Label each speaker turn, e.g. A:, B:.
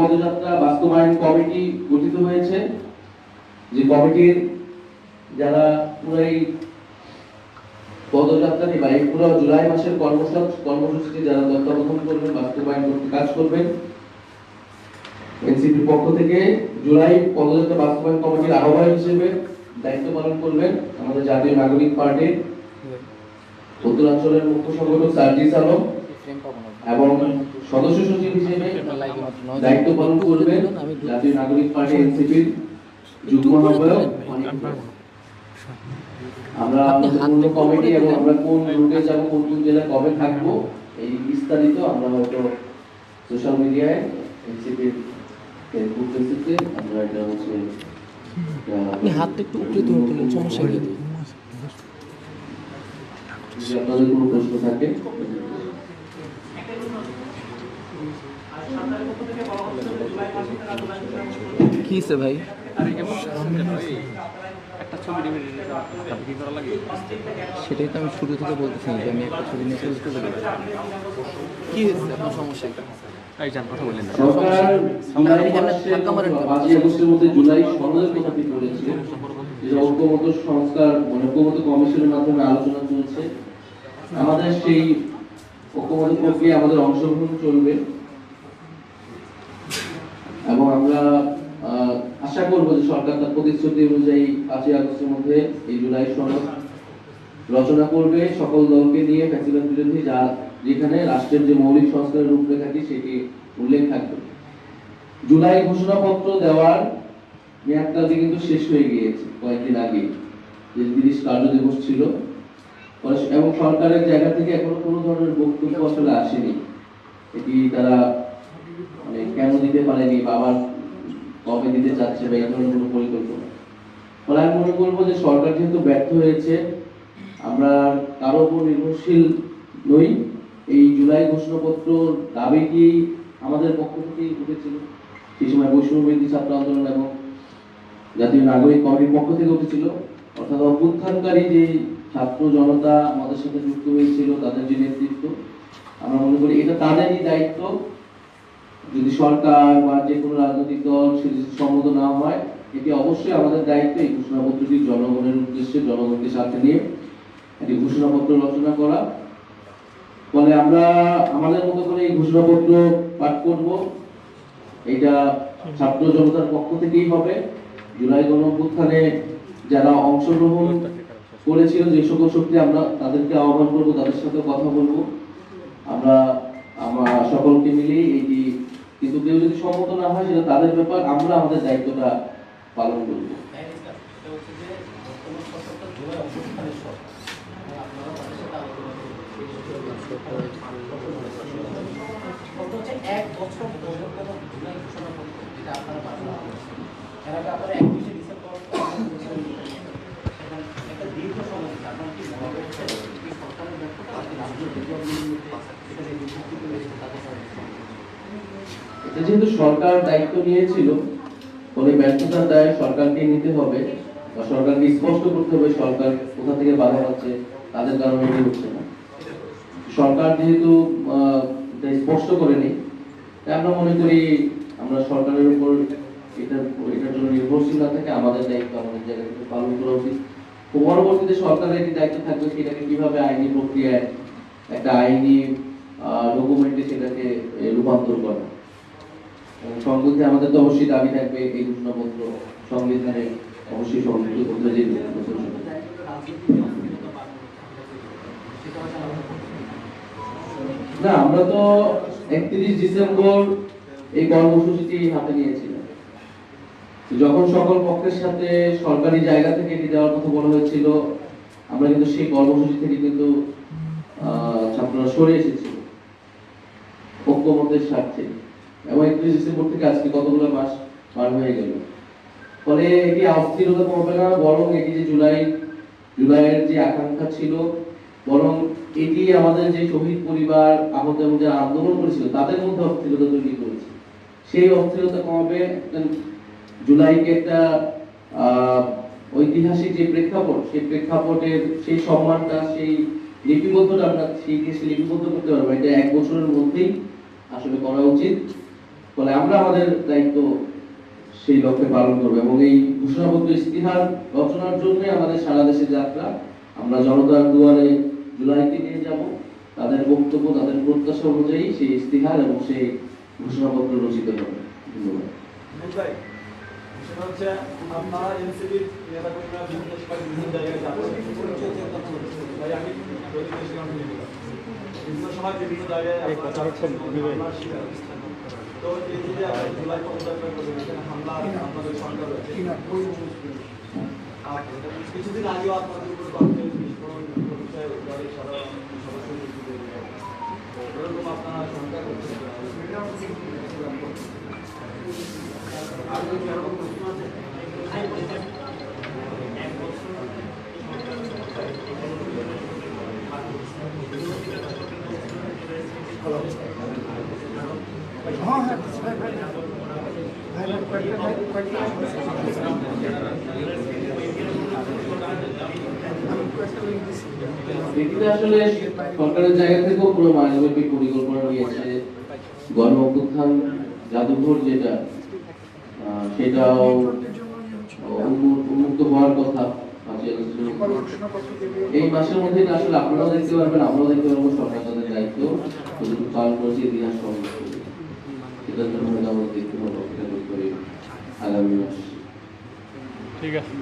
A: পদযাত্রা বাস্তবায়ন কমিটি গঠিত হয়েছে, যে কমিটির যারা পুরো এই পদযাত্রাটি বা এই পুরো জুলাই মাসের কর্মসূচিটি যারা তত্ত্বাবধান করবেন, বাস্তবায়ন করতে কাজ করবেন, এনসিপির পক্ষ থেকে জুলাই পদযাত্রা বাস্তবায়ন কমিটির আহ্বায়ক হিসেবে দায়িত্ব পালন করবেন আমাদের জাতীয় নাগরিক পার্টির উত্তরাঞ্চলের মুখ্য সংগঠক সার্জিস আলম, এবং সদস্য সচিব হিসেবে দায়িত্ব পালন করবেন জাতীয় নাগরিক পার্টি এনসিপির যুগ্ম আহ্বায়ক। আমরা কমিটি এবং আমরা কোন রুটে যাব, কোন কোন জেলায় কবে থাকবো, এই বিস্তারিত আমরা হয়তো সোশ্যাল মিডিয়ায় এনসিপির ফেসবুক পেজে আমরা এটা হচ্ছে
B: হাতটা একটু উপরে তুলুন, সমস্যা নেই।
A: যদি আপনাদের কোনো প্রশ্ন থাকে
B: কি সে ভাই সেটাই তো আমি শুরু থেকে বলতেছি যে আমি একটা ছবি নিয়ে চলতে পারি। কি হয়েছে আপনার সমস্যা?
A: জুলাই সনদের কথাটি বলেছে, যেটা ঐক্যমত্য সংস্কার মানে ঐক্যমত্য কমিশনের মাধ্যমে আলোচনা চলছে। আমাদের সেই ঐক্যমত্য প্রক্রিয়া আমাদের অংশগ্রহণ চলবে এবং আমরা আশা করবো যে সরকার তার প্রতিশ্রুতি অনুযায়ী 5ই আগস্টের মধ্যে এই জুলাই সনদ রচনা করবে সকল দলকে নিয়ে, ফ্যাসিবাদ বিরোধী, যা যেখানে রাষ্ট্রের যে মৌলিক সংস্কারের রূপরেখাটি সেটি উল্লেখ থাকবে। জুলাই ঘোষণাপত্র দেওয়ার মেয়াদকালটি কিন্তু শেষ হয়ে গিয়েছে কয়েকদিন আগে, যে 30 কার্য দিবস ছিল, এবং সরকারের জায়গা থেকে এখনো কোনো ধরনের বক্তব্য আসলে আসেনি। এটি তারা মানে কেন দিতে পারেনি বা আবার কবে দিতে চাচ্ছে বা এই ধরনের কোনো পরিকল্পনা। ফলে আমি মনে করবো যে সরকার যেহেতু ব্যর্থ হয়েছে, আমরা কারো উপর নির্ভরশীল নই। এই জুলাই ঘোষণাপত্র দাবিটি আমাদের পক্ষ থেকেই উঠেছিল, সেই সময় বৈষম্যবিরোধী ছাত্র আন্দোলন এবং জাতীয় নাগরিক কমিটির পক্ষ থেকে উঠেছিল। অর্থাৎ অভ্যুত্থানকারী যে ছাত্র জনতা আমাদের সাথে যুক্ত হয়েছিল, তাদের যে নেতৃত্ব, আমরা মনে করি এটা তাদেরই দায়িত্ব। যদি সরকার বা যে কোনো রাজনৈতিক দল সেটি সম্মত না হয়, এটি অবশ্যই আমাদের দায়িত্ব এই ঘোষণাপত্রটি জনগণের উদ্দেশ্যে, জনগণকে সাথে নিয়ে একটি ঘোষণাপত্র রচনা করা। ফলে আমরা আমাদের মতো করে এই ঘোষণাপত্র পাঠ করব। এটা ছাত্র জনতার পক্ষ থেকেই হবে। জুলাই গণঅভ্যুত্থানে যারা অংশগ্রহণ করেছিল, যে সকল শক্তি, আমরা তাদেরকে আহ্বান করব, তাদের সাথে কথা বলবো। আমরা সকলকে মিলে এটি, কিন্তু কেউ যদি সম্মত না হয় সেটা তাদের ব্যাপার, আমরা আমাদের দায়িত্বটা পালন করব। যেহেতু সরকার দায়িত্ব নিয়েছিল, ফলে ব্যর্থতার দায় সরকারকে নিতে হবে বা সরকারকে স্পষ্ট করতে হবে সরকার কোথা থেকে বাধা পাচ্ছে, তাদের কারণে এটি হচ্ছে না। সরকার যেহেতু স্পষ্ট করেনি, আমরা মনে করি আমরা সরকারের উপর এটার জন্য নির্ভরশীল না থেকে আমাদের দায়িত্ব আমাদের জায়গা থেকে পালন করা উচিত। পরবর্তীতে সরকারের একটি দায়িত্ব থাকবে সেটাকে কিভাবে আইনি প্রক্রিয়ায় একটা আইনি ডকুমেন্টে সেটাকে রূপান্তর করা। সংবিধানে আমাদের তো অবশ্যই দাবি থাকবে এই ঘোষণাপত্র সংবিধানে অবশ্যই সংযুক্ত করতে, যে না, আমরা তো 31 ডিসেম্বর এই কর্মসূচিটি হাতে নিয়েছিলাম। যখন সকল পক্ষের সাথে সরকারি জায়গা থেকে এটি দেওয়ার কথা বলা হয়েছিল, আমরা কিন্তু সেই কর্মসূচি থেকে কিন্তু ছাত্ররা সরে এসেছিল ঐক্যমত্যের স্বার্থে, এবং 31 ডিসেম্বর থেকে আজকে কতগুলো মাস পার হয়ে গেল। ফলে এটি অস্থিরতা কমবে না, বরং এটি যে জুলাইয়ের যে আকাঙ্ক্ষা ছিল, বরং এটি আমাদের যে শহীদ পরিবার, আহত এবং যারা আন্দোলন করেছিল তাদের মধ্যে অস্থিরতা তৈরি করেছে। সেই অস্থিরতা কমাবে। জুলাইকে একটা ঐতিহাসিক যে প্রেক্ষাপট, সেই প্রেক্ষাপটের সেই সম্মানটা, সেই লিপিবদ্ধটা আমরা সেই দেশে লিপিবদ্ধ করতে পারবো। এটা 1 বছরের মধ্যেই আসলে করা উচিত। ফলে আমরা আমাদের দায়িত্ব সেই লক্ষ্যে পালন করবো এবং এই ঘোষণাপত্র ইস্তিহার রচনার জন্য আমাদের সারা দেশে যাত্রা। আমরা জনতার দুয়ারে জুলাইকে নিয়ে যাব, তাদের বক্তব্য তাদের প্রত্যাশা অনুযায়ী সেই ইস্তিহার এবং সেই ঘোষণাপত্র রচিত হবে। ধন্যবাদ।
C: সেটা হচ্ছে আপনারা এনসিপির নেতাকর্মীরা বিভিন্ন সময় বিভিন্ন জায়গায় যাচ্ছেন। তাই আমি বিভিন্ন সময় বিভিন্ন জায়গায় তো এই যে জুলাই পদযাত্রা করবেন, এখানে হামলা আপনাদের সরকার রয়েছে। কিছুদিন আগেও আপনাদের উপর ককটেল বিস্ফোরণ বিষয়ে দলের সদস্য এরকম আপনারা শঙ্কা করছেন। আর এরকম প্রশ্ন আছে
A: এটিতে আসলে সরকারের জায়গা থেকেও পুরো মানবিক পরিকল্পনা নিয়েছে। গণ অভ্যুত্থান জাদুঘর যেটা সেটাও উন্মুক্ত হওয়ার কথা। এই মাসের মধ্যে আসলে আপনারাও দেখতে পারবেন, আমরাও দেখতে পারবো। সরকার তাদের দায়িত্ব পালন করেছে, ইতিহাস সংরক্ষণ করে। এটার জন্য আমাদের দেখতে হবে আগামী মাস।
D: ঠিক আছে।